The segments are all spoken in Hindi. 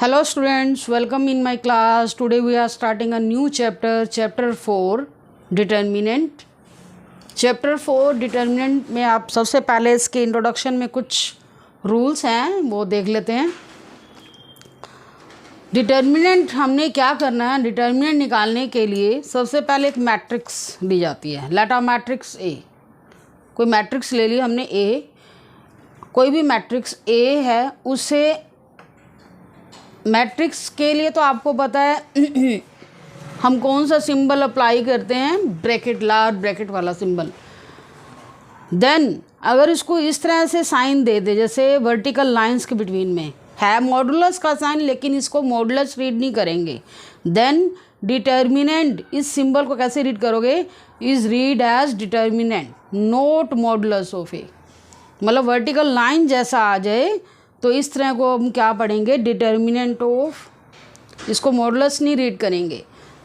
Hello students, welcome in my class. Today we are starting a new chapter, chapter 4, determinant. Chapter 4 determinant में आप सबसे पहले इसके इंट्रोडक्शन में कुछ रूल्स हैं वो देख लेते हैं. डिटर्मिनेंट हमने क्या करना है, डिटर्मिनेंट निकालने के लिए सबसे पहले एक मैट्रिक्स दी जाती है. लेट अ मैट्रिक्स ए, कोई मैट्रिक्स ले लिया हमने ए, कोई भी मैट्रिक्स ए है, उसे मैट्रिक्स के लिए तो आपको पता है हम कौन सा सिंबल अप्लाई करते हैं, ब्रैकेट, लार्ज ब्रैकेट वाला सिंबल. देन अगर इसको इस तरह से साइन दे दे, जैसे वर्टिकल लाइंस के बिटवीन में है मॉडुलस का साइन, लेकिन इसको मॉडुलस रीड नहीं करेंगे. देन डिटर्मिनेंट, इस सिंबल को कैसे रीड करोगे, is read as determinant not modulus of A. मतलब वर्टिकल लाइन जैसा आ जाए तो इस तरह को हम क्या पढ़ेंगे, डिटर्मिनेंट ऑफ, इसको मॉडुलस नहीं रीड करेंगे.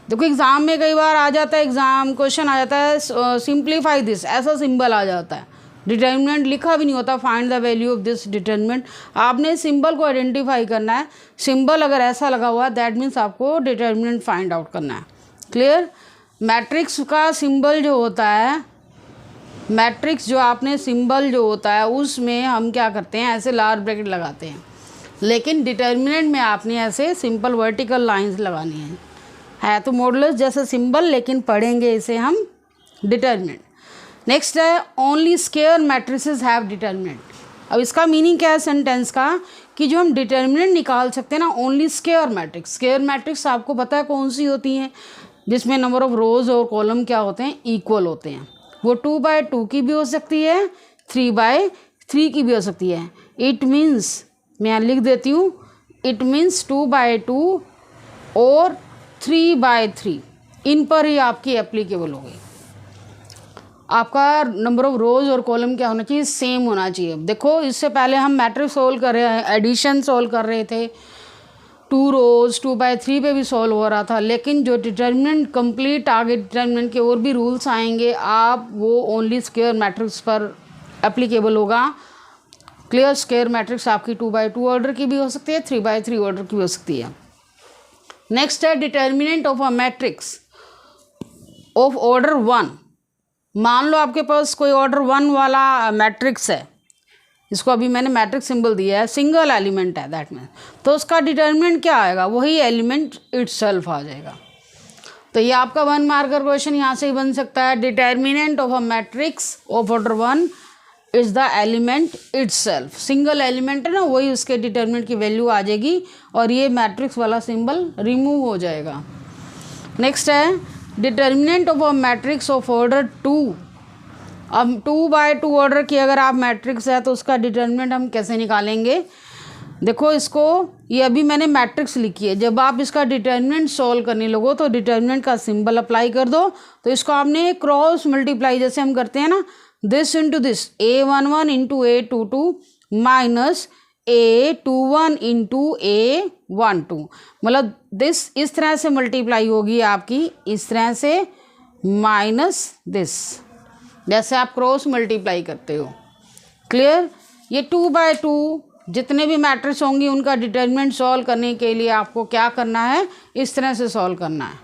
देखो एग्ज़ाम में कई बार आ जाता है, एग्ज़ाम क्वेश्चन आ जाता है, सिंप्लीफाई दिस, ऐसा सिंबल आ जाता है, डिटर्मिनेंट लिखा भी नहीं होता, find the value of this determinant. आपने सिंबल को आइडेंटिफाई करना है. सिंबल अगर ऐसा लगा हुआ है दैट मीन्स आपको डिटर्मिनेंट फाइंड आउट करना है. क्लियर. मैट्रिक्स का सिंबल जो होता है, मैट्रिक्स जो आपने सिंबल जो होता है उसमें हम क्या करते हैं, ऐसे लार्ज ब्रैकेट लगाते हैं. लेकिन डिटर्मिनेंट में आपने ऐसे सिंपल वर्टिकल लाइंस लगानी है तो मॉडुलस जैसा सिंबल, लेकिन पढ़ेंगे इसे हम डिटर्मिनेंट. नेक्स्ट है only square matrices have determinant. अब इसका मीनिंग क्या है सेंटेंस का, कि जो हम डिटर्मिनेंट निकाल सकते हैं ना, only square matrix. Square matrix आपको पता है कौन सी होती हैं, जिसमें नंबर ऑफ रोज और कॉलम क्या होते हैं, इक्वल होते हैं. वो 2/2 की भी हो सकती है, 3/3 की भी हो सकती है. इट मीन्स, मैं लिख देती हूँ, इट मीन्स 2/2 और 3/3 इन पर ही आपकी एप्लीकेबल होगी. आपका नंबर ऑफ रोज और कॉलम क्या होना चाहिए, सेम होना चाहिए. देखो इससे पहले हम मैट्रिक्स सोल्व कर रहे हैं, एडिशन सोल्व कर रहे थे, 2 रोज 2/3 पे भी सॉल्व हो रहा था. लेकिन जो डिटर्मिनेंट कंप्लीट आगे डिटर्मिनेंट के और भी रूल्स आएंगे, आप वो ओनली स्क्वायर मैट्रिक्स पर एप्लीकेबल होगा. क्लियर. स्क्वायर मैट्रिक्स आपकी 2/2 ऑर्डर की भी हो सकती है, 3/3 ऑर्डर की भी हो सकती है. नेक्स्ट है determinant of a matrix of order 1. मान लो आपके पास कोई ऑर्डर 1 वाला मैट्रिक्स है, इसको अभी मैंने मैट्रिक्स सिंबल दिया है, सिंगल एलिमेंट है दैट मीन, तो उसका डिटर्मिनेंट क्या आएगा, वही एलिमेंट इटसेल्फ आ जाएगा. तो ये आपका 1 मार्कर क्वेश्चन यहाँ से ही बन सकता है. Determinant of a matrix of order 1 is the element itself. Single element है ना, वही उसके डिटर्मिनेंट की वैल्यू आ जाएगी और ये मैट्रिक्स वाला सिंबल रिमूव हो जाएगा. नेक्स्ट है determinant of a matrix of order 2. अब 2/2 ऑर्डर की अगर आप मैट्रिक्स है तो उसका डिटर्मिनेंट हम कैसे निकालेंगे. देखो इसको, ये अभी मैंने मैट्रिक्स लिखी है, जब आप इसका डिटर्मिनेंट सॉल्व करने लगो तो डिटर्मिनेंट का सिंबल अप्लाई कर दो. तो इसको आपने क्रॉस मल्टीप्लाई जैसे हम करते हैं ना, this into this, A11 into A22 minus A21 into A12, मतलब दिस इस तरह से मल्टीप्लाई होगी आपकी, इस तरह से माइनस दिस, जैसे आप क्रॉस मल्टीप्लाई करते हो. क्लियर. ये 2/2 जितने भी मैट्रिक्स होंगी उनका डिटर्मिनेंट सॉल्व करने के लिए आपको क्या करना है, इस तरह से सॉल्व करना है.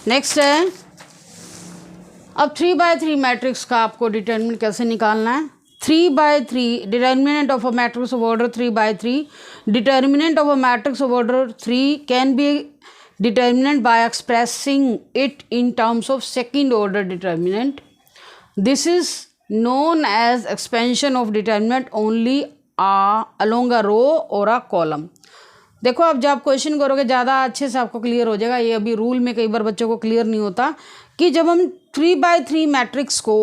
नेक्स्ट है अब 3/3 मैट्रिक्स का आपको डिटर्मिनेंट कैसे निकालना है. 3/3 determinant of a matrix of order 3/3. Determinant of a matrix of order 3 can be determinant by expressing it in terms of second order determinant. This is known as expansion of determinant only along a row or a column. देखो अब जब क्वेश्चन करोगे ज़्यादा अच्छे से आपको क्लियर हो जाएगा. ये अभी रूल में कई बार बच्चों को क्लियर नहीं होता कि जब हम 3/3 मैट्रिक्स को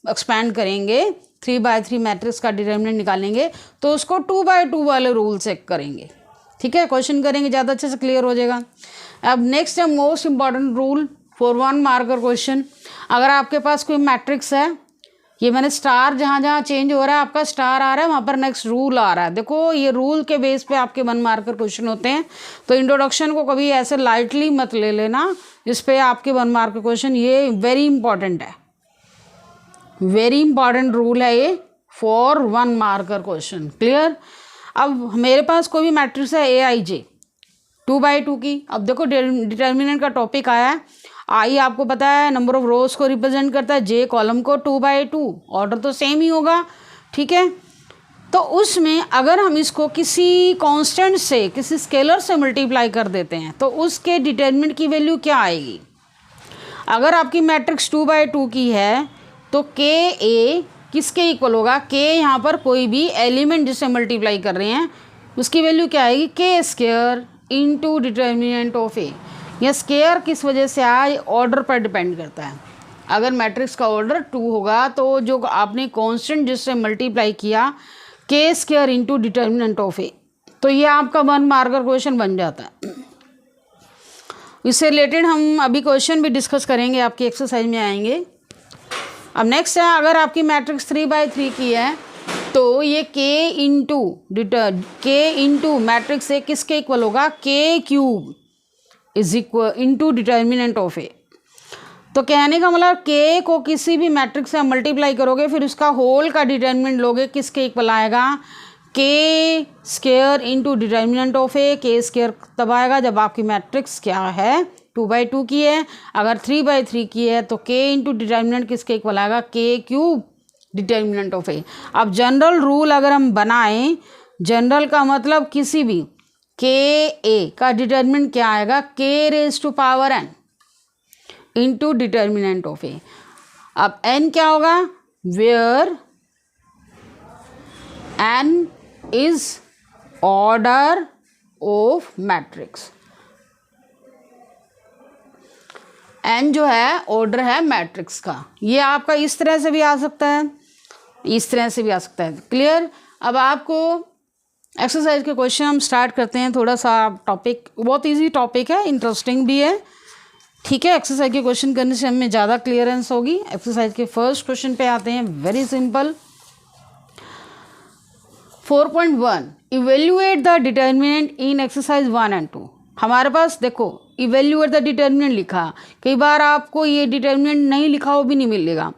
एक्सपैंड करेंगे, 3/3 मैट्रिक्स का डिटर्मिनेंट निकालेंगे तो उसको 2/2 वाले रूल से करेंगे. ठीक है, क्वेश्चन करेंगे ज़्यादा अच्छे से क्लियर हो जाएगा. अब नेक्स्ट है most important rule for 1 marker question. अगर आपके पास कोई मैट्रिक्स है, ये मैंने स्टार जहाँ जहाँ चेंज हो रहा है आपका स्टार आ रहा है, वहाँ पर नेक्स्ट रूल आ रहा है. देखो ये रूल के बेस पे आपके 1 मार्कर क्वेश्चन होते हैं, तो इंट्रोडक्शन को कभी ऐसे लाइटली मत ले लेना. इस पे आपके 1 मार्कर क्वेश्चन, ये वेरी इंपॉर्टेंट है, वेरी इंपॉर्टेंट रूल है ये फॉर 1 मार्कर क्वेश्चन। क्लियर। अब मेरे पास कोई भी मैट्रिक्स है AIJ 2/2 की। अब देखो डिटर्मिनेंट का टॉपिक आया है। आई आपको पता है नंबर ऑफ रोज को रिप्रेजेंट करता है, J कॉलम को 2/2, ऑर्डर तो सेम ही होगा। ठीक है, तो उसमें अगर हम इसको किसी कांस्टेंट से, किसी स्केलर से मल्टीप्लाई कर देते हैं तो उसके डिटर्मिनेंट की वैल्यू क्या आएगी। अगर आपकी मैट्रिक्स 2/2 की है तो KA किसके इक्वल होगा, K यहाँ पर कोई भी एलिमेंट जिससे मल्टीप्लाई कर रहे हैं उसकी वैल्यू क्या आएगी, K² into determinant of A। यह स्केयर किस वजह से आए, ऑर्डर पर डिपेंड करता है। अगर मैट्रिक्स का ऑर्डर 2 होगा तो जो आपने कांस्टेंट जिससे मल्टीप्लाई किया K² into determinant of A, तो ये आपका 1 मार्कर क्वेश्चन बन जाता है। इससे रिलेटेड हम अभी क्वेश्चन भी डिस्कस करेंगे, आपकी एक्सरसाइज में आएंगे। अब नेक्स्ट है, अगर आपकी मैट्रिक्स 3/3 की है तो ये K इंटू मैट्रिक्स A किसके इक्वल होगा, K³ is equal into determinant of A। तो कहने का मतलब K को किसी भी मैट्रिक्स से मल्टीप्लाई करोगे फिर उसका होल का डिटर्मिनेंट लोगे, किसके इक्वल आएगा, K² into determinant of A। K² तब आएगा जब आपकी मैट्रिक्स क्या है 2/2 की है। अगर 3/3 की है तो K इंटू डिटर्मिनेंट किसके इक्वल आएगा, K³ डिटर्मिनेंट ऑफ A। अब जनरल रूल अगर हम बनाएं, जनरल का मतलब किसी भी KA का डिटर्मिनेंट क्या आएगा, K⁻n into determinant of A। अब n क्या होगा, where n is order of matrix. n जो है ऑर्डर है मैट्रिक्स का। ये आपका इस तरह से भी आ सकता है, इस तरह से भी आ सकता है। क्लियर। अब आपको एक्सरसाइज के क्वेश्चन हम स्टार्ट करते हैं। थोड़ा सा टॉपिक बहुत इजी टॉपिक है, इंटरेस्टिंग भी है। ठीक है, एक्सरसाइज के क्वेश्चन करने से हमें ज़्यादा क्लियरेंस होगी। एक्सरसाइज के फर्स्ट क्वेश्चन पे आते हैं, very simple. 4.1 evaluate the determinant in exercise 1 and 2। हमारे पास देखो इवेल्युएट द डिटर्मिनेंट लिखा, कई बार आपको ये डिटर्मिनेंट नहीं लिखा हुआ भी नहीं मिलेगा,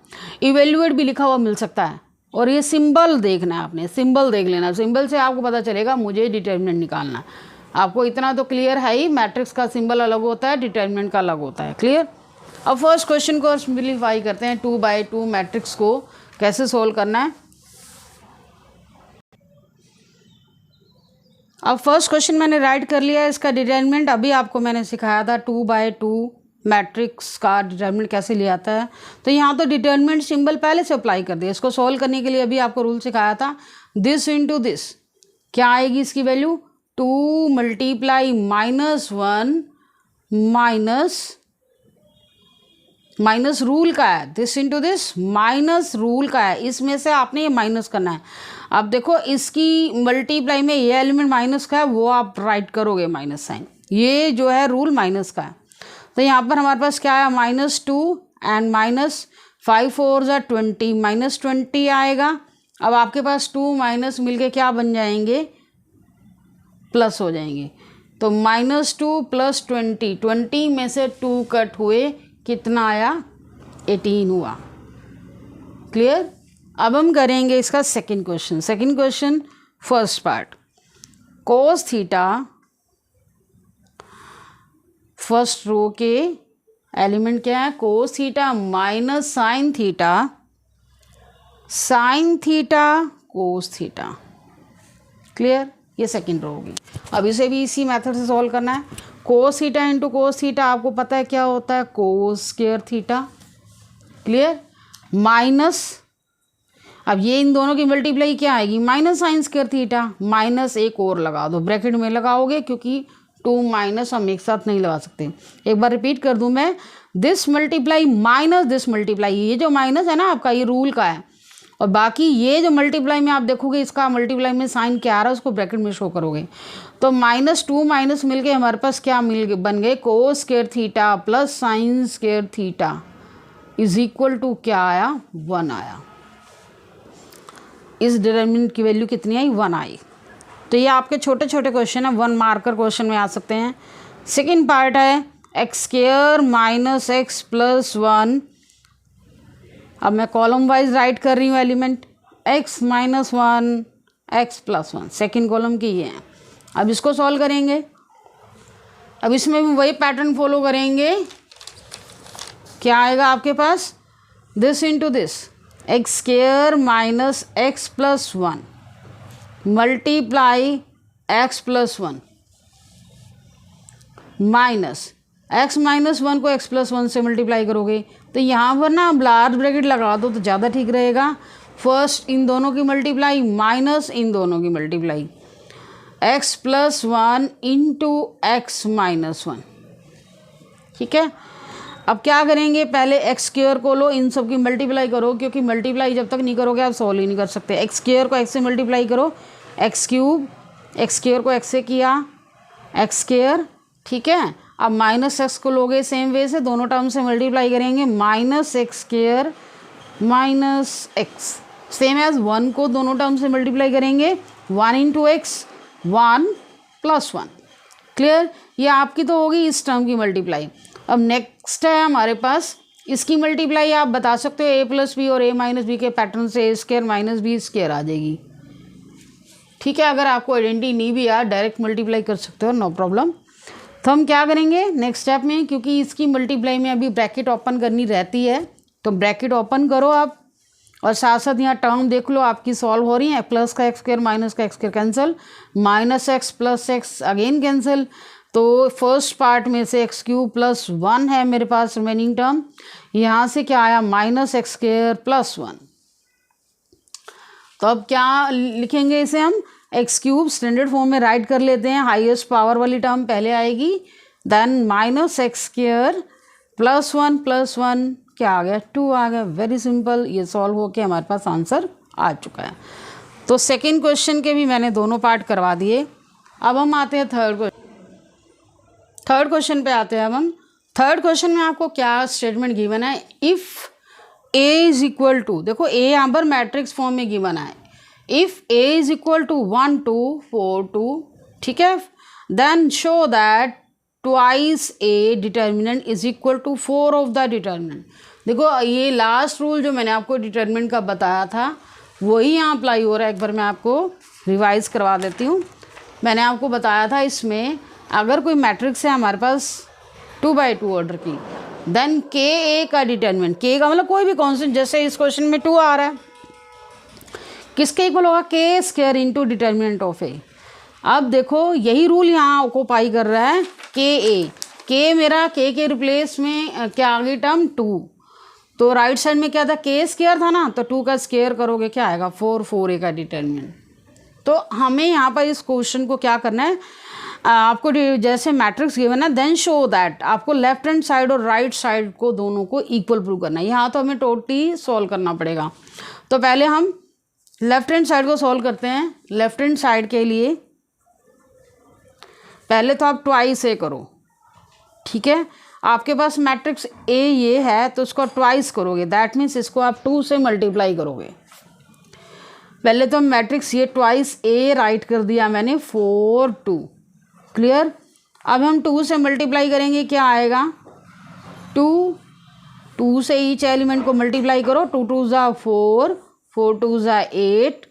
इवेल्युएट भी लिखा हुआ मिल सकता है। और ये सिंबल देखना है आपने, सिंबल देख लेना, सिंबल से आपको पता चलेगा मुझे डिटर्मिनेंट निकालना है। आपको इतना तो क्लियर है ही, मैट्रिक्स का सिंबल अलग होता है, डिटर्मिनेंट का अलग होता है। क्लियर। अब फर्स्ट क्वेश्चन को सिंप्लीफाई करते हैं। 2/2 मैट्रिक्स को कैसे सोल्व करना है। अब फर्स्ट क्वेश्चन मैंने राइट कर लिया है, इसका डिटर्मिनेंट अभी आपको मैंने सिखाया था 2/2 मैट्रिक्स का डिटर्मिनेंट कैसे लिया जाता है। तो यहाँ तो डिटर्मिनेंट सिंबल पहले से अप्लाई कर दिया। इसको सोल्व करने के लिए अभी आपको रूल सिखाया था, दिस इंटू दिस क्या आएगी इसकी वैल्यू, 2 मल्टीप्लाई -1 माइनस रूल का है, this into this minus rule का है, इसमें से आपने ये माइनस करना है। अब देखो इसकी मल्टीप्लाई में ये एलिमेंट माइनस का है, वो आप राइट करोगे माइनस साइन, ये जो है रूल माइनस का है। तो यहाँ पर हमारे पास क्या है, -2 एंड -5 4 = 20, -20 आएगा। अब आपके पास 2 माइनस मिलके क्या बन जाएंगे, प्लस हो जाएंगे। तो -2 + 20, 20 में से 2 कट हुए, कितना आया, 18 हुआ। क्लियर। अब हम करेंगे इसका second question. Second question first part, cos theta, first row के एलिमेंट क्या है, cos theta minus sine theta, sine theta cos theta. Clear. ये सेकंड रो होगी। अब इसे भी इसी मेथड से सॉल्व करना है। Cos theta into cos theta आपको पता है क्या होता है, कोस स्क्वायर थीटा। क्लियर। माइनस, अब ये इन दोनों की मल्टीप्लाई क्या आएगी, minus sign square theta, minus एक और लगा दो, ब्रैकेट में लगाओगे क्योंकि 2 माइनस हम एक साथ नहीं लगा सकते। एक बार रिपीट कर दूं मैं, this multiply minus this multiply, ये जो माइनस है ना आपका, ये रूल का है। और बाकी ये जो मल्टीप्लाई में आप देखोगे, इसका मल्टीप्लाई में साइन क्या आ रहा है उसको ब्रैकेट में शो करोगे। तो -2 माइनस मिल के हमारे पास क्या बन गए, cos square theta plus sine square theta is equal to क्या आया, 1 आया। इस डिटर्मिनेंट की वैल्यू कितनी आई, 1 आई। तो ये आपके छोटे छोटे क्वेश्चन है, 1 मार्कर क्वेश्चन में आ सकते हैं। सेकेंड पार्ट है x² - x + 1। अब मैं कॉलम वाइज राइट कर रही हूँ element, x minus 1 x plus 1, second column की ये है। अब इसको सॉल्व करेंगे। अब इसमें भी वही पैटर्न फॉलो करेंगे। क्या आएगा आपके पास, this into this, X square minus X plus 1 multiply X plus 1 minus X minus 1 को एक्स प्लस 1 से मल्टीप्लाई करोगे तो यहाँ पर ना लार्ज ब्रैकेट लगा दो तो ज़्यादा ठीक रहेगा। फर्स्ट इन दोनों की मल्टीप्लाई माइनस इन दोनों की multiply, X plus 1 into x minus 1। ठीक है, अब क्या करेंगे, पहले एक्स स्क्वायर को लो, इन सब की मल्टीप्लाई करो, क्योंकि मल्टीप्लाई जब तक नहीं करोगे आप सॉल्व ही नहीं कर सकते। एक्स स्क्वायर को एक्स से मल्टीप्लाई करो, एक्स क्यूब, एक्स स्क्वायर को एक्स से किया, एक्स स्क्वायर। ठीक है, अब माइनस एक्स को लोगे सेम वे से, दोनों टर्म से मल्टीप्लाई करेंगे, minus x square minus x, same as 1 को दोनों टर्म से मल्टीप्लाई करेंगे, 1 इंटू एक्स 1 प्लस 1। क्लियर, ये आपकी तो होगी इस टर्म की मल्टीप्लाई। अब नेक्स्ट है हमारे पास इसकी मल्टीप्लाई। आप बता सकते हो ए प्लस बी और ए माइनस बी के पैटर्न से ए स्क्वायर माइनस बी स्क्वायर आ जाएगी। ठीक है, अगर आपको आइडेंटिटी नहीं भी यार डायरेक्ट मल्टीप्लाई कर सकते हो, नो प्रॉब्लम। तो हम क्या करेंगे नेक्स्ट स्टेप में, क्योंकि इसकी मल्टीप्लाई में अभी ब्रैकेट ओपन करनी रहती है, तो ब्रैकेट ओपन करो आप, और साथ साथ यहाँ टर्म देख लो आपकी सॉल्व हो रही है। प्लस का एक्स स्क्वायर माइनस का x square cancel, minus X plus x again cancel. तो फर्स्ट पार्ट में से एक्स क्यूब प्लस 1 है मेरे पास रिमेनिंग टर्म, यहाँ से क्या आया माइनस एक्स स्क्वायर प्लस 1। तो अब क्या लिखेंगे इसे हम, एक्स क्यूब स्टैंडर्ड फॉर्म में राइट कर लेते हैं, हाईएस्ट पावर वाली टर्म पहले आएगी, then minus x square plus 1 क्या आ गया 2 आ गया। वेरी सिंपल, ये सॉल्व होके हमारे पास आंसर आ चुका है। तो सेकेंड क्वेश्चन के भी मैंने दोनों पार्ट करवा दिए। अब हम आते हैं थर्ड क्वेश्चन पे आते हैं। अब हम थर्ड क्वेश्चन में आपको क्या स्टेटमेंट गिवन है, if A is equal to, देखो ए यहाँ पर मैट्रिक्स फॉर्म में गिवन है, if A is equal to 1 2 4 2, ठीक है, then show that twice A determinant is equal to 4 of the determinant. देखो ये लास्ट रूल जो मैंने आपको डिटर्मिनेंट का बताया था वही यहाँ अप्लाई हो रहा है। एक बार मैं आपको रिवाइज करवा देती हूँ। मैंने आपको बताया था इसमें अगर कोई मैट्रिक्स है हमारे पास 2 by 2 ऑर्डर की, देन के ए का डिटर्मिनेंट, के का मतलब कोई भी कॉन्स्टेंट, जैसे इस क्वेश्चन में 2 आ रहा है, किसके इक्वल होगा, के स्क्वायर इंटू डिटर्मिनेंट ऑफ ए। अब देखो यही रूल यहाँ ऑक्यूपाई कर रहा है, के ए, के मेरा के रिप्लेस में क्या आ गई टर्म 2, तो राइट साइड में क्या था के स्क्वायर था ना, तो 2 का स्क्वायर करोगे क्या आएगा 4 ए का डिटर्मिनेंट। तो हमें यहाँ पर इस क्वेश्चन को क्या करना है, आपको जैसे मैट्रिक्स गिवन है, देन शो दैट आपको लेफ्ट हैंड साइड और राइट साइड को दोनों को इक्वल प्रूव करना है। यहाँ तो हमें टोटली सॉल्व करना पड़ेगा। तो पहले हम लेफ्ट हैंड साइड को सॉल्व करते हैं। लेफ्ट हैंड साइड के लिए पहले तो आप ट्वाइस ए करो, ठीक है, आपके पास मैट्रिक्स ए ये है तो इसको ट्वाइस करोगे, दैट मीन्स इसको आप 2 से मल्टीप्लाई करोगे। पहले तो मैट्रिक्स ये ट्वाइस ए राइट कर दिया मैंने 4 2, क्लियर। अब हम 2 से मल्टीप्लाई करेंगे, क्या आएगा 2 से ईच एलिमेंट को मल्टीप्लाई करो, 2 2 ज़ा 4 4 2 ज़ा 8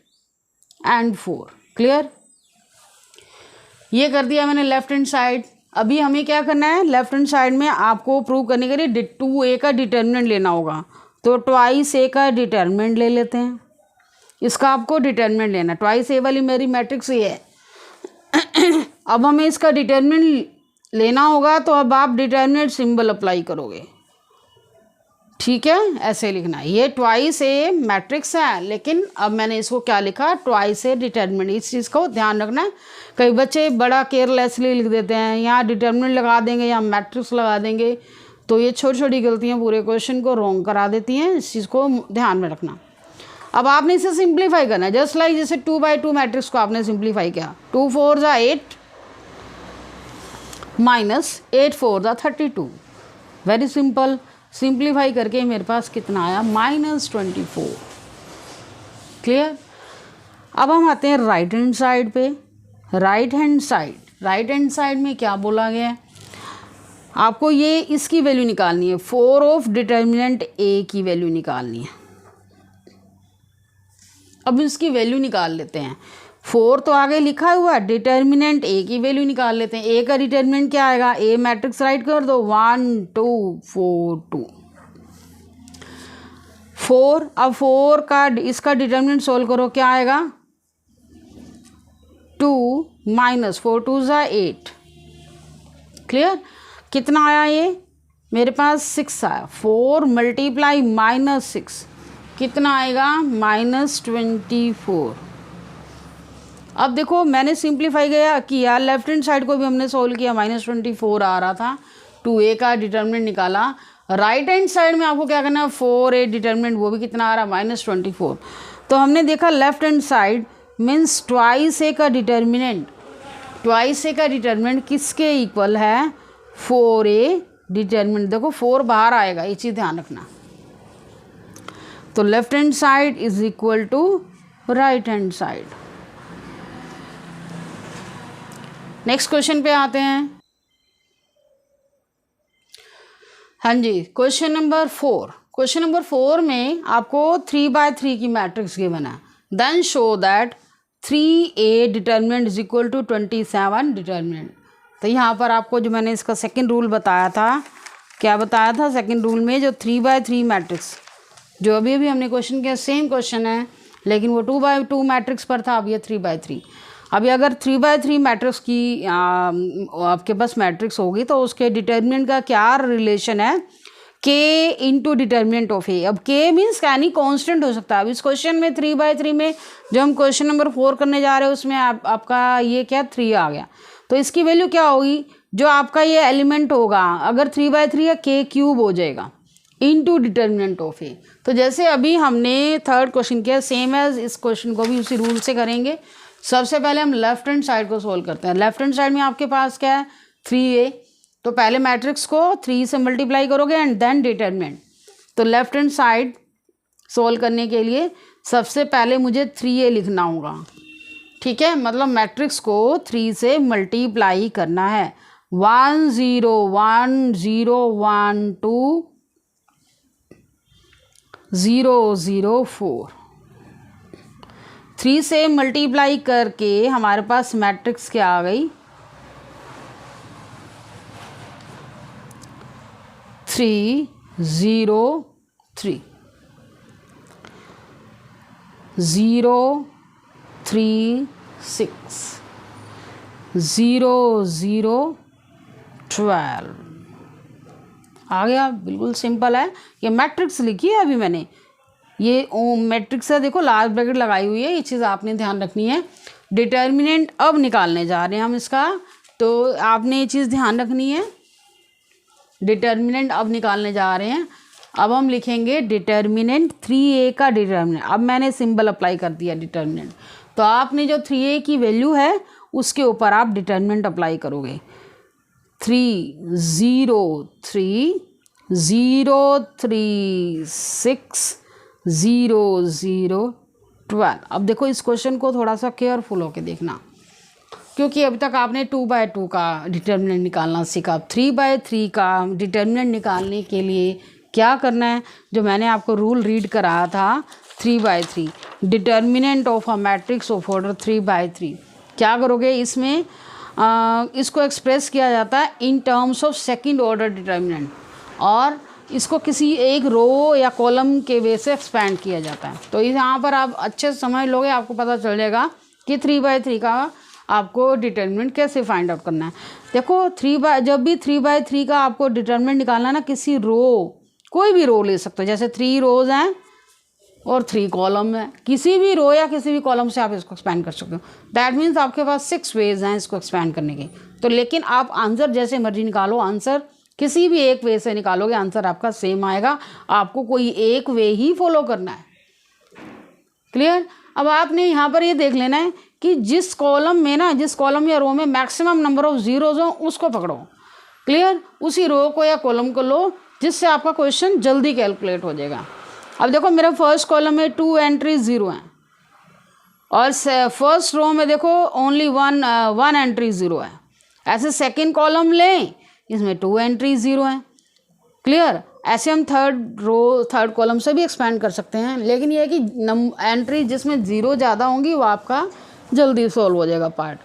एंड 4, क्लियर। ये कर दिया मैंने लेफ्ट हैंड साइड। अभी हमें क्या करना है, लेफ्ट हैंड साइड में आपको प्रूव करने के लिए 2 ए का डिटर्मिनेंट लेना होगा, तो ट्वाइस ए का डिटर्मिनेंट ले लेते हैं। इसका आपको डिटर्मिनेंट लेना, ट्वाइस ए वाली मेरी मैट्रिक्स ये है। अब हमें इसका डिटर्मिनेंट लेना होगा, तो अब आप डिटर्मिनेंट सिंबल अप्लाई करोगे, ठीक है, ऐसे लिखना है। ये ट्वाइस ए मैट्रिक्स है, लेकिन अब मैंने इसको क्या लिखा, ट्वाइस ए डिटर्मिनेंट। इस चीज़ को ध्यान रखना है, कई बच्चे बड़ा केयरलेसली लिख देते हैं, यहाँ डिटर्मिनेंट लगा देंगे या मैट्रिक्स लगा देंगे, तो ये छोटी छोटी गलतियाँ पूरे क्वेश्चन को रॉन्ग करा देती हैं। इस चीज़ को ध्यान में रखना। अब आपने इसे सिंप्लीफाई करना है, जस्ट लाइक जैसे 2 by 2 मैट्रिक्स को आपने सिंप्लीफाई किया, 2 4 ज़ा 8 माइनस 8 4 ज़ा 32, वेरी सिंपल। सिंप्लीफाई करके मेरे पास कितना आया -24, क्लियर। अब हम आते हैं राइट हैंड साइड पे। राइट हैंड साइड में क्या बोला गया है, आपको ये इसकी वैल्यू निकालनी है, 4 ऑफ डिटर्मिनेंट ए की वैल्यू निकालनी है। अब इसकी वैल्यू निकाल लेते हैं। 4 तो आगे लिखा हुआ है, डिटर्मिनेंट ए की वैल्यू निकाल लेते हैं। ए का डिटर्मिनेंट क्या आएगा, ए मैट्रिक्स राइट कर दो, 1 2 4 2 4। अब 4 का इसका डिटर्मिनेंट सोल्व करो, क्या आएगा, 2 माइनस 4 2 ज़ा 8। क्लियर, कितना आया ये मेरे पास 6 आया। 4 मल्टीप्लाई माइनस 6 कितना आएगा, -24। अब देखो मैंने सिंप्लीफाई किया, लेफ्ट हैंड साइड को भी हमने सोल्व किया, -24 आ रहा था, 2a का डिटर्मिनेंट निकाला। राइट हैंड साइड में आपको क्या करना है, 4a डिटर्मिनेंट, वो भी कितना आ रहा है, -24। तो हमने देखा left hand side means twice a का डिटर्मिनेंट, ट्वाइस a का डिटर्मिनेंट किसके इक्वल है, 4a डिटर्मिनेंट। देखो 4 बाहर आएगा, ये चीज़ ध्यान रखना। तो left hand side is equal to right hand side. Next question पे आते हैं। हाँ जी, क्वेश्चन नंबर 4। क्वेश्चन नंबर 4 में आपको 3/3 की मैट्रिक्स गिवन है। Then show that 3a determinant is equal to 27 determinant. तो यहाँ पर आपको जो मैंने इसका सेकंड रूल बताया था, क्या बताया था सेकंड रूल में, जो 3/3 मैट्रिक्स, जो अभी अभी हमने क्वेश्चन किया सेम क्वेश्चन है, लेकिन वो 2/2 मैट्रिक्स पर था, अब ये 3/3। अभी अगर 3/3 मैट्रिक्स की आपके पास मैट्रिक्स होगी तो उसके डिटर्मिनेंट का क्या रिलेशन है, k इंटू डिटर्मिनेंट ऑफ ए। अब k मीन्स एनी कांस्टेंट हो सकता है। अब इस क्वेश्चन में 3/3 में जो हम क्वेश्चन नंबर 4 करने जा रहे हैं उसमें आपका ये क्या 3 आ गया, तो इसकी वैल्यू क्या होगी, जो आपका ये एलिमेंट होगा अगर 3/3 या k क्यूब हो जाएगा इनटू डिटर्मिनेंट ऑफ ए। तो जैसे अभी हमने थर्ड क्वेश्चन किया, सेम एज इस क्वेश्चन को भी उसी रूल से करेंगे। सबसे पहले हम लेफ्ट हैंड साइड को सोल्व करते हैं। लेफ्ट हैंड साइड में आपके पास क्या है, 3a, तो पहले मैट्रिक्स को 3 से मल्टीप्लाई करोगे एंड देन डिटर्मिनेंट। तो लेफ्ट हैंड साइड सोल्व करने के लिए सबसे पहले मुझे 3a लिखना होगा, ठीक है, मतलब मैट्रिक्स को 3 से मल्टीप्लाई करना है। 1 0 1 0 1 2 0 0 4। 3 से मल्टीप्लाई करके हमारे पास मैट्रिक्स क्या आ गई, 3 0 3 0 3 6 0 0 12 आ गया। बिल्कुल सिंपल है। ये मैट्रिक्स लिखी है अभी मैंने, ये मैट्रिक्स है, देखो लास्ट ब्रैकेट लगाई हुई है, ये चीज़ आपने ध्यान रखनी है। डिटर्मिनेंट अब निकालने जा रहे हैं हम इसका, तो आपने ये चीज़ ध्यान रखनी है। डिटर्मिनेंट अब निकालने जा रहे हैं। अब हम लिखेंगे डिटर्मिनेंट 3a का डिटर्मिनेंट। अब मैंने सिंबल अप्लाई कर दिया डिटर्मिनेंट, तो आपने जो 3a की वैल्यू है उसके ऊपर आप डिटर्मिनेंट अप्लाई करोगे। 3 0 3 0 3 6 0 0 12। अब देखो इस क्वेश्चन को थोड़ा सा केयरफुल होके देखना, क्योंकि अभी तक आपने 2/2 का डिटर्मिनेंट निकालना सीखा। 3/3 का डिटर्मिनेंट निकालने के लिए क्या करना है, जो मैंने आपको रूल रीड कराया था, 3/3 determinant of a matrix of order 3/3। क्या करोगे, इसमें इसको एक्सप्रेस किया जाता है in terms of second order determinant, और इसको किसी एक रो या कॉलम के वे से एक्सपैंड किया जाता है। तो यहाँ पर आप अच्छे से समझ लोगे, आपको पता चल जाएगा कि 3/3 का आपको डिटर्मिनेंट कैसे फाइंड आउट करना है। देखो जब भी 3/3 का आपको डिटर्मिनेंट निकालना है ना, किसी रो, कोई भी रो ले सकते हो, जैसे 3 रोज हैं और 3 कॉलम है, किसी भी रो या किसी भी कॉलम से आप इसको एक्सपैंड कर सकते हो। दैट मीन्स आपके पास 6 वेज हैं इसको एक्सपैंड करने के। तो लेकिन आप आंसर जैसे मर्जी निकालो, आंसर किसी भी एक वे से निकालोगे, आंसर आपका सेम आएगा। आपको कोई एक वे ही फॉलो करना है। क्लियर। अब आपने यहाँ पर ये देख लेना है कि जिस कॉलम में ना, जिस कॉलम या रो में मैक्सिमम नंबर ऑफ जीरोज हो उसको पकड़ो। क्लियर। उसी रो को या कॉलम को लो जिससे आपका क्वेश्चन जल्दी कैलकुलेट हो जाएगा। अब देखो मेरा फर्स्ट कॉलम में 2 एंट्री 0 हैं, और फर्स्ट रो में देखो ओनली 1 एंट्री 0 है। ऐसे सेकंड कॉलम लें, इसमें 2 एंट्री 0 हैं। क्लियर। ऐसे हम थर्ड कॉलम से भी एक्सपेंड कर सकते हैं, लेकिन ये है कि एंट्री जिसमें ज़ीरो ज़्यादा होंगी वो आपका जल्दी सॉल्व हो जाएगा पार्ट।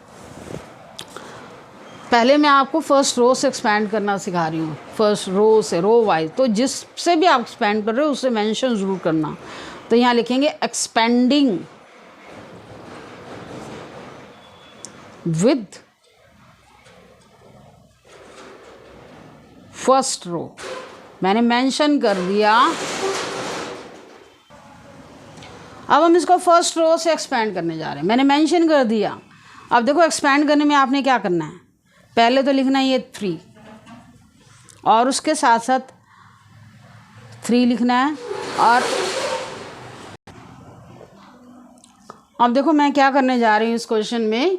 पहले मैं आपको फर्स्ट रो से एक्सपेंड करना सिखा रही हूँ, फर्स्ट रो से, रो वाइज। तो जिससे भी आप एक्सपेंड कर रहे हो उससे मेंशन ज़रूर करना। तो यहाँ लिखेंगे एक्सपेंडिंग विद फर्स्ट रो, मैंने मेंशन कर दिया। अब हम इसको फर्स्ट रो से एक्सपेंड करने जा रहे हैं, मैंने मेंशन कर दिया। अब देखो एक्सपेंड करने में आपने क्या करना है, पहले तो लिखना है ये 3 और उसके साथ साथ 3 लिखना है। और अब देखो मैं क्या करने जा रही हूँ, इस क्वेश्चन में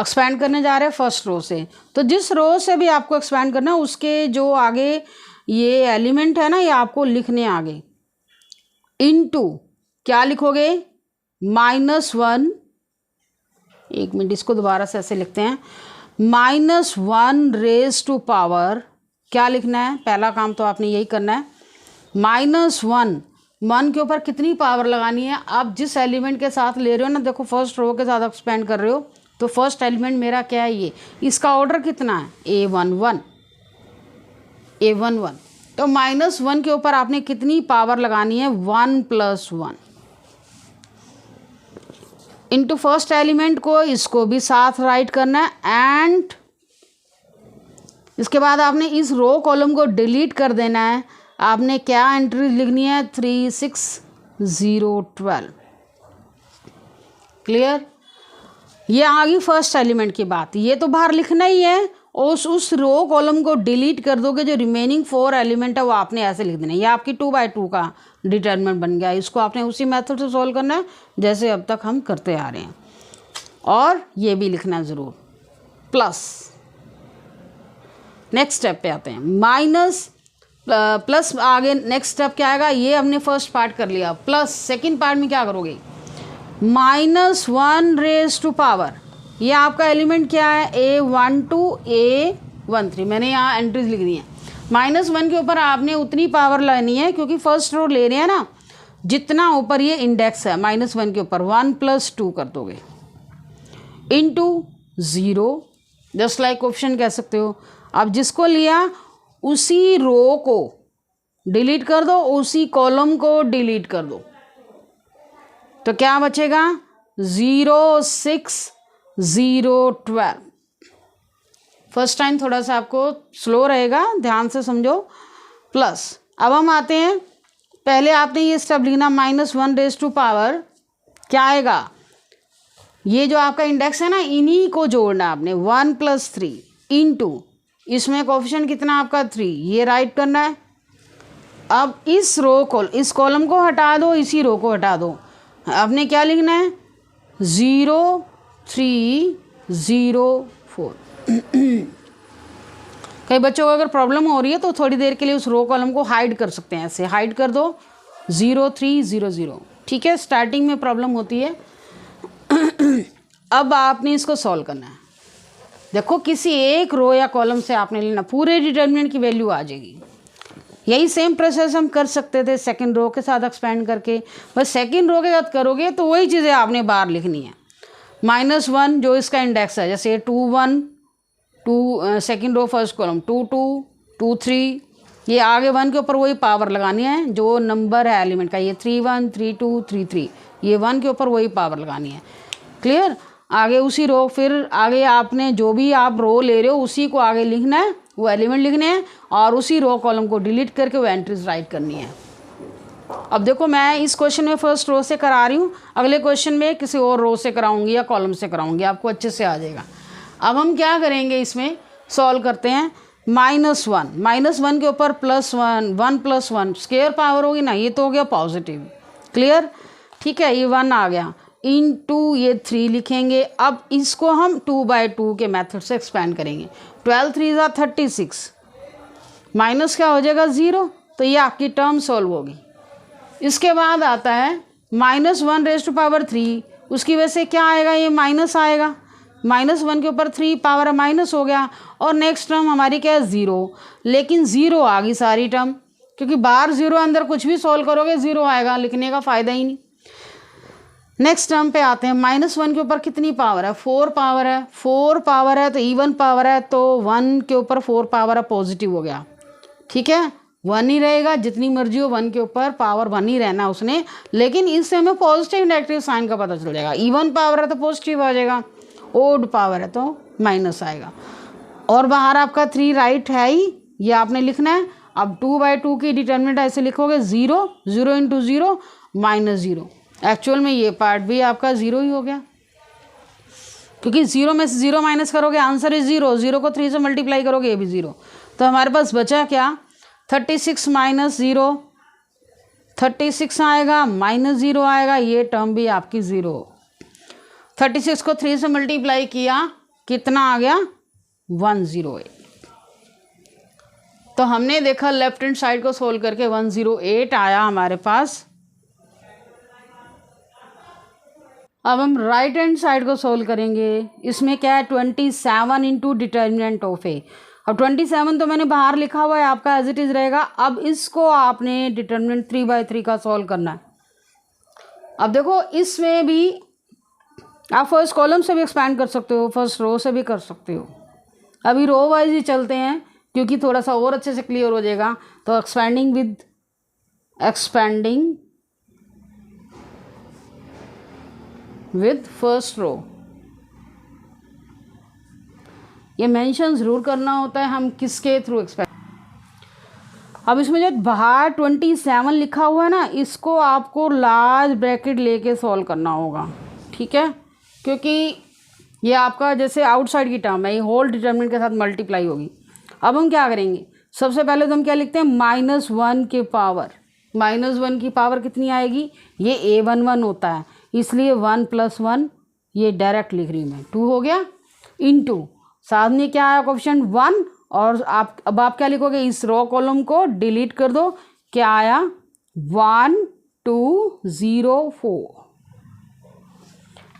एक्सपेंड करने जा रहे हैं फर्स्ट रो से। तो जिस रो से भी आपको एक्सपेंड करना है उसके जो आगे ये एलिमेंट है ना, ये आपको लिखने आगे इनटू क्या लिखोगे, -1, एक मिनट इसको दोबारा से ऐसे लिखते हैं, -1 रेज टू पावर, क्या लिखना है, पहला काम तो आपने यही करना है, -1 के ऊपर कितनी पावर लगानी है। आप जिस एलिमेंट के साथ ले रहे हो ना, देखो फर्स्ट रो के साथ एक्सपेंड कर रहे हो, तो फर्स्ट एलिमेंट मेरा क्या है, ये, इसका ऑर्डर कितना है, A11, तो -1 के ऊपर आपने कितनी पावर लगानी है, 1 + 1 इंटू फर्स्ट एलिमेंट को, इसको भी साथ राइट करना है। एंड इसके बाद आपने इस रो कॉलम को डिलीट कर देना है। आपने क्या एंट्री लिखनी है, 3 6 0 12। क्लियर, ये आ गई फर्स्ट एलिमेंट की बात। ये तो बाहर लिखना ही है, और उस रो कॉलम को डिलीट कर दोगे, जो रिमेनिंग 4 एलिमेंट है वो आपने ऐसे लिख देना है। ये आपकी 2 by 2 का डिटरमिनेंट बन गया। इसको आपने उसी मेथड से सॉल्व करना है जैसे अब तक हम करते आ रहे हैं। और ये भी लिखना ज़रूर, प्लस। नेक्स्ट स्टेप पे आते हैं, माइनस प्लस आगे नेक्स्ट स्टेप क्या आएगा, ये हमने फर्स्ट पार्ट कर लिया। प्लस सेकंड पार्ट में क्या करोगे, -1 रेज टू पावर, ये आपका एलिमेंट क्या है, A12 A13, मैंने यहाँ एंट्रीज लिख दी हैं। -1 के ऊपर आपने उतनी पावर लेनी है, क्योंकि फर्स्ट रो ले रहे हैं ना, जितना ऊपर ये इंडेक्स है -1 के ऊपर 1 + 2 कर दोगे, इंटू 0, जस्ट लाइक ऑप्शन कह सकते हो। अब जिसको लिया उसी रो को डिलीट कर दो, उसी कॉलम को डिलीट कर दो, तो क्या बचेगा, 0 6 0 12। फर्स्ट टाइम थोड़ा सा आपको स्लो रहेगा, ध्यान से समझो। प्लस अब हम आते हैं, पहले आपने ये स्टेप लिखना, -1 रेज टू पावर क्या आएगा, ये जो आपका इंडेक्स है ना, इन्हीं को जोड़ना आपने, 1 + 3 इंटू इसमें कोएफिशिएंट कितना आपका 3, ये राइट करना है। अब इस कॉलम को हटा दो, इसी रो को हटा दो, आपने क्या लिखना है, 0 3 0 4। कई बच्चों को अगर प्रॉब्लम हो रही है तो थोड़ी देर के लिए उस रो कॉलम को हाइड कर सकते हैं, ऐसे हाइड कर दो, 0 3 0 0, ठीक है। स्टार्टिंग में प्रॉब्लम होती है। अब आपने इसको सॉल्व करना है। देखो किसी एक रो या कॉलम से आपने लेना, पूरे डिटर्मिनेंट की वैल्यू आ जाएगी। यही सेम प्रोसेस हम कर सकते थे सेकंड रो के साथ एक्सपेंड करके, बस सेकंड रो के साथ करोगे तो वही चीज़ें आपने बाहर लिखनी है। -1 जो इसका इंडेक्स है, जैसे 2 1 2 सेकंड रो फर्स्ट कॉलम 2 2 2 3, ये आगे 1 के ऊपर वही पावर लगानी है जो नंबर है एलिमेंट का, ये 3 1 3 2 3 3, ये 1 के ऊपर वही पावर लगानी है। क्लियर, आगे उसी रो, फिर आगे आपने जो भी आप रो ले रहे हो उसी को आगे लिखना है, वो एलिमेंट लिखने हैं, और उसी रो कॉलम को डिलीट करके वो एंट्रीज राइट करनी है। अब देखो मैं इस क्वेश्चन में फर्स्ट रो से करा रही हूँ, अगले क्वेश्चन में किसी और रो से कराऊंगी या कॉलम से कराऊंगी, आपको अच्छे से आ जाएगा। अब हम क्या करेंगे, इसमें सॉल्व करते हैं। -1 के ऊपर +1 1 + 1 स्क्वायर पावर होगी ना, ये तो हो गया पॉजिटिव। क्लियर, ठीक है, ये 1 आ गया, इंटू ये 3 लिखेंगे। अब इसको हम 2 by 2 के मेथड से एक्सपेंड करेंगे। 12 3 = 36, माइनस क्या हो जाएगा 0, तो ये आपकी टर्म सॉल्व होगी। इसके बाद आता है -1 रेज़ टू पावर 3, उसकी वजह से क्या आएगा, ये माइनस आएगा, -1 के ऊपर 3 पावर माइनस हो गया, और नेक्स्ट टर्म हमारी क्या है 0, लेकिन 0 आ गई सारी टर्म, क्योंकि बाहर 0 अंदर कुछ भी सॉल्व करोगे 0 आएगा, लिखने का फ़ायदा ही नहीं। नेक्स्ट टर्म पे आते हैं, -1 के ऊपर कितनी पावर है, 4 पावर है, 4 पावर है तो इवन पावर है, तो 1 के ऊपर 4 पावर है, पॉजिटिव हो गया, ठीक है, 1 ही रहेगा, जितनी मर्जी हो 1 के ऊपर पावर 1 ही रहना उसने, लेकिन इससे हमें पॉजिटिव नेगेटिव साइन का पता चल जाएगा। इवन पावर है तो पॉजिटिव आ जाएगा, ओड पावर है तो माइनस आएगा, और बाहर आपका 3 राइट है ही, ये आपने लिखना है। अब 2/2 की डिटर्मिनेंट ऐसे लिखोगे 0, 0 इंटू 0 -0, एक्चुअल में ये पार्ट भी आपका 0 ही हो गया, क्योंकि 0 में से 0 माइनस करोगे आंसर इज 0, 0 को 3 से मल्टीप्लाई करोगे ये भी 0, तो हमारे पास बचा क्या, 36 माइनस 0, 36 आएगा, -0 आएगा, ये टर्म भी आपकी 0। 36 को 3 से मल्टीप्लाई किया, कितना आ गया, 108। तो हमने देखा लेफ्ट हैंड साइड को सोल्व करके 108 आया हमारे पास। अब हम राइट हैंड साइड को सोल्व करेंगे। इसमें क्या है, 27 इंटू डिटर्मिनेंट ऑफ ए। अब 27 तो मैंने बाहर लिखा हुआ है, आपका एज इट इज रहेगा। अब इसको आपने डिटर्मिनेंट 3/3 का सॉल्व करना है। अब देखो इसमें भी आप फर्स्ट कॉलम से भी एक्सपैंड कर सकते हो, फर्स्ट रो से भी कर सकते हो। अभी रो वाइज ही चलते हैं क्योंकि थोड़ा सा और अच्छे से क्लियर हो जाएगा। तो एक्सपैंडिंग विद फर्स्ट रो, ये मेंशन ज़रूर करना होता है हम किसके थ्रू एक्सपैंड। अब इसमें जो बाहर 27 लिखा हुआ है ना, इसको आपको लार्ज ब्रैकेट लेके सॉल्व करना होगा, ठीक है, क्योंकि ये आपका जैसे आउटसाइड की टर्म है, ये होल डिटर्मिनेंट के साथ मल्टीप्लाई होगी। अब हम क्या करेंगे, सबसे पहले तो हम क्या लिखते हैं, -1 के पावर, -1 की पावर कितनी आएगी, ये A11 होता है, इसलिए 1 + 1 ये डायरेक्ट लिख रही हूँ मैं, 2 हो गया, इंटू साथ में क्या आया कोएफिशिएंट 1, और अब आप क्या लिखोगे, इस रो कॉलम को डिलीट कर दो, क्या आया 1 2 0 4।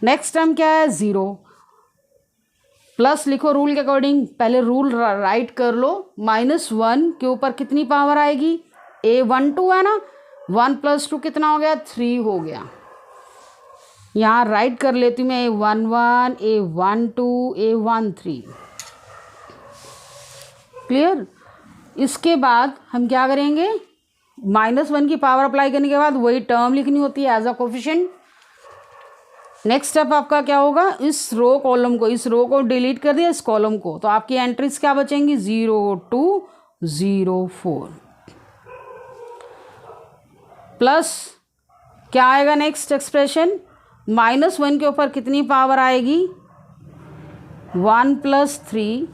नेक्स्ट टर्म क्या है 0, प्लस लिखो रूल के अकॉर्डिंग, पहले रूल राइट कर लो। -1 के ऊपर कितनी पावर आएगी, A12 है ना, 1 + 2 कितना हो गया, 3 हो गया। यहाँ राइट कर लेती हूँ मैं A11 A12 A13, क्लियर। इसके बाद हम क्या करेंगे, -1 की पावर अप्लाई करने के बाद वही टर्म लिखनी होती है as a coefficient. Next step आपका क्या होगा, इस रो को डिलीट कर दिया, इस कॉलम को, तो आपकी एंट्रीज क्या बचेंगी, 0 2 0 4, प्लस क्या आएगा नेक्स्ट एक्सप्रेशन, -1 के ऊपर कितनी पावर आएगी, 1 + 3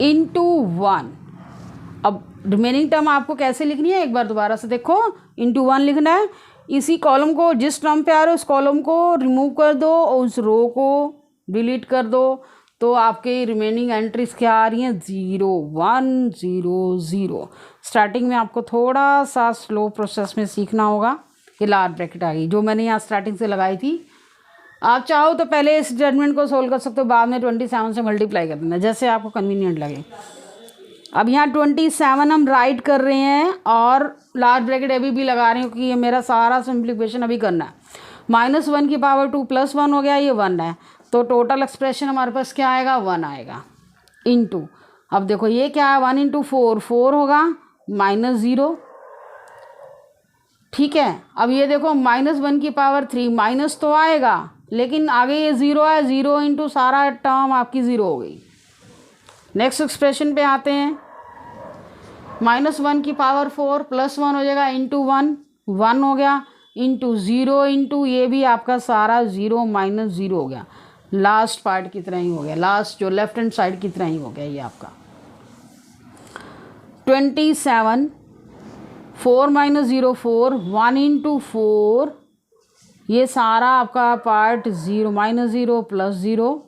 इंटू 1। अब रिमेनिंग टर्म आपको कैसे लिखनी है, एक बार दोबारा से देखो, इंटू 1 लिखना है। इसी कॉलम को, जिस टर्म पे आ रहे हो उस कॉलम को रिमूव कर दो और उस रो को डिलीट कर दो, तो आपके रिमेनिंग एंट्रीज क्या आ रही हैं, 0 1 0 0। स्टार्टिंग में आपको थोड़ा सा स्लो प्रोसेस में सीखना होगा। ये लार्ज ब्रैकेट आ गई जो मैंने यहाँ स्टार्टिंग से लगाई थी। आप चाहो तो पहले इस डिटर्मिनेंट को सोल्व कर सकते हो, बाद में 27 से मल्टीप्लाई कर देना, जैसे आपको कन्वीनियंट लगे। अब यहाँ 27 हम राइट कर रहे हैं और लार्ज ब्रैकेट अभी भी लगा रहे हैं क्योंकि ये मेरा सारा सिंप्लीफिकेशन अभी करना है। -1 की पावर 2 + 1 हो गया, ये 1 है, तो टोटल एक्सप्रेशन हमारे पास क्या आएगा, 1 आएगा, इंटू, अब देखो ये क्या है, 1 × 4 4 होगा, -0, ठीक है। अब ये देखो -1 की पावर 3, माइनस तो आएगा लेकिन आगे ये 0 है, 0 इंटू सारा टर्म आपकी 0 हो गई। नेक्स्ट एक्सप्रेशन पे आते हैं, -1 की पावर 4 + 1 हो जाएगा, इंटू 1 1 हो गया, इंटू 0 इंटू ये भी आपका सारा 0 -0 हो गया, लास्ट पार्ट की तरह ही हो गया, लास्ट जो लेफ्ट हैंड साइड की तरह ही हो गया ये आपका 27 4 - 0 4 1 इंटू 4, ये सारा आपका पार्ट 0 -0 + 0,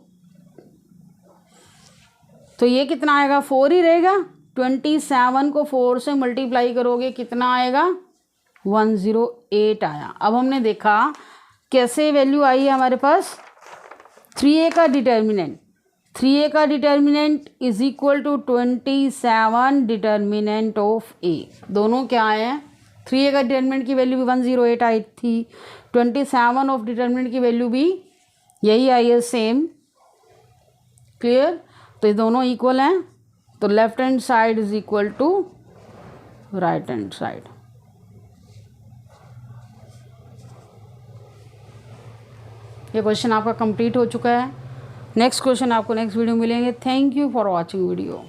तो ये कितना आएगा, 4 ही रहेगा। 27 को 4 से मल्टीप्लाई करोगे कितना आएगा, 108 आया। अब हमने देखा कैसे वैल्यू आई है हमारे पास, 3a का डिटर्मिनेंट, 3a का determinant is equal to 27 determinant of a। दोनों क्या आए हैं, 3a का डिटर्मिनेंट की वैल्यू भी 108 आई थी, 27 ऑफ डिटर्मिनेंट की वैल्यू भी यही आई है, सेम। क्लियर? तो ये दोनों इक्वल हैं, तो left hand side is equal to right hand side. ये क्वेश्चन आपका कंप्लीट हो चुका है। नेक्स्ट क्वेश्चन आपको नेक्स्ट वीडियो मिलेंगे। Thank you for watching video.